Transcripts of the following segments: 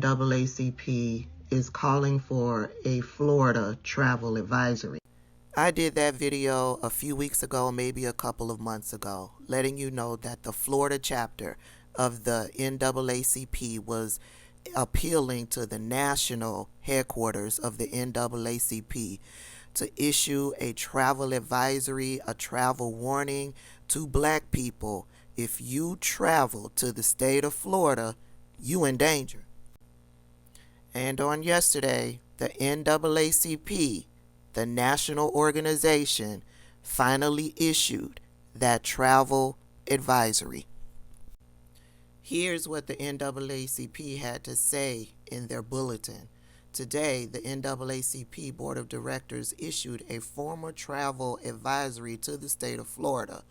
NAACP is calling for a Florida travel advisory. I did that video a few weeks ago, maybe a couple of months ago, letting you know that the Florida chapter of the NAACP was appealing to the national headquarters of the NAACP to issue a travel advisory, a travel warning to black people. If you travel to the state of Florida, you in danger. And on yesterday, the NAACP, the national organization, finally issued that travel advisory. Here's what the NAACP had to say in their bulletin. Today, the NAACP Board of Directors issued a formal travel advisory to the state of Florida.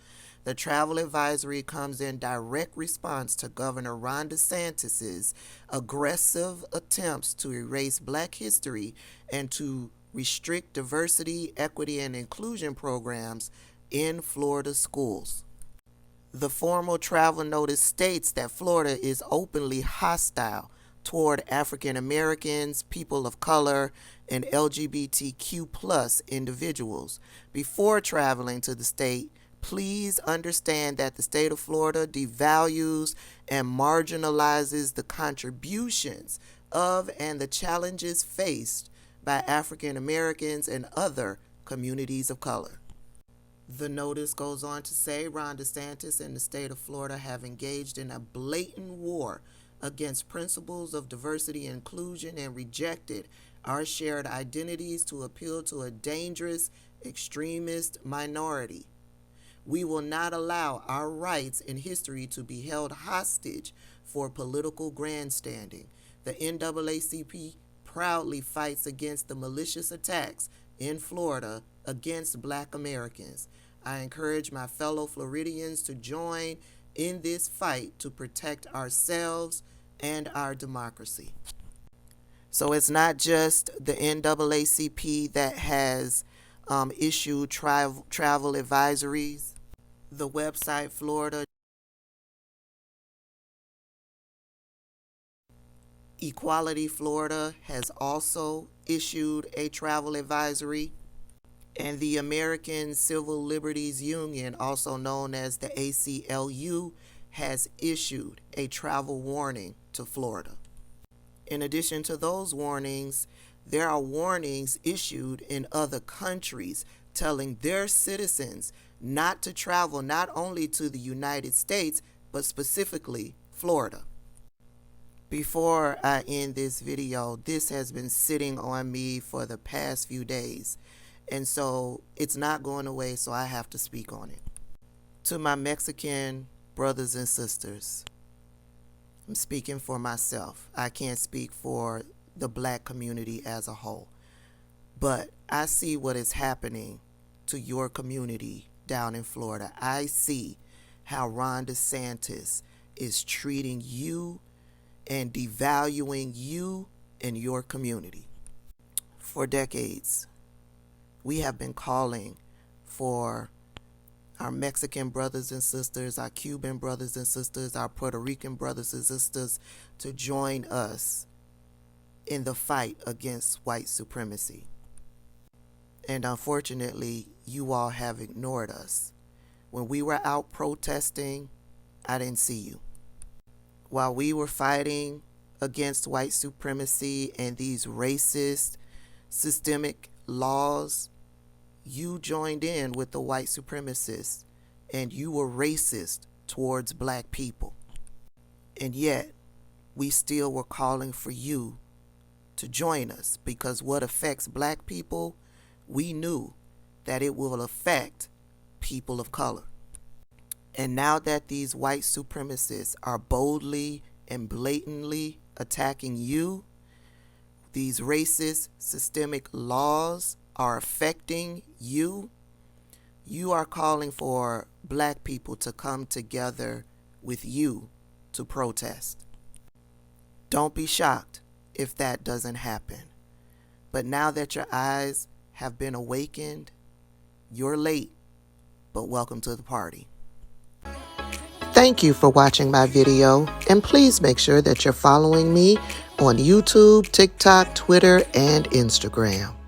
The travel advisory comes in direct response to Governor Ron DeSantis' aggressive attempts to erase black history and to restrict diversity, equity, and inclusion programs in Florida schools. The formal travel notice states that Florida is openly hostile toward African Americans, people of color, and LGBTQ+ individuals. Before traveling to the state, please understand that the state of Florida devalues and marginalizes the contributions of and the challenges faced by African Americans and other communities of color. The notice goes on to say Ron DeSantis and the state of Florida have engaged in a blatant war against principles of diversity and inclusion and rejected our shared identities to appeal to a dangerous extremist minority. We will not allow our rights and history to be held hostage for political grandstanding. The NAACP proudly fights against the malicious attacks in Florida against black Americans. I encourage my fellow Floridians to join in this fight to protect ourselves and our democracy. So it's not just the NAACP that has issued travel advisories. The website Florida Equality Florida has also issued a travel advisory, and the American Civil Liberties Union, also known as the ACLU, has issued a travel warning to Florida. In addition to those warnings, there are warnings issued in other countries telling their citizens not to travel not only to the United States, but specifically Florida. Before I end this video, this has been sitting on me for the past few days, and so it's not going away, so I have to speak on it. To my Mexican brothers and sisters, I'm speaking for myself. I can't speak for the black community as a whole, but I see what is happening to your community down in Florida. I see how Ron DeSantis is treating you and devaluing you and your community. For decades, we have been calling for our Mexican brothers and sisters, our Cuban brothers and sisters, our Puerto Rican brothers and sisters to join us in the fight against white supremacy. And unfortunately, you all have ignored us. When we were out protesting, I didn't see you. While we were fighting against white supremacy and these racist, systemic laws, you joined in with the white supremacists and you were racist towards black people. And yet, we still were calling for you to join us, because what affects black people, we knew that it will affect people of color. And now that these white supremacists are boldly and blatantly attacking you, these racist systemic laws are affecting you, you are calling for black people to come together with you to protest. Don't be shocked if that doesn't happen. But now that your eyes have been awakened, you're late, but welcome to the party. Thank you for watching my video, and please make sure that you're following me on YouTube, TikTok, Twitter, and Instagram.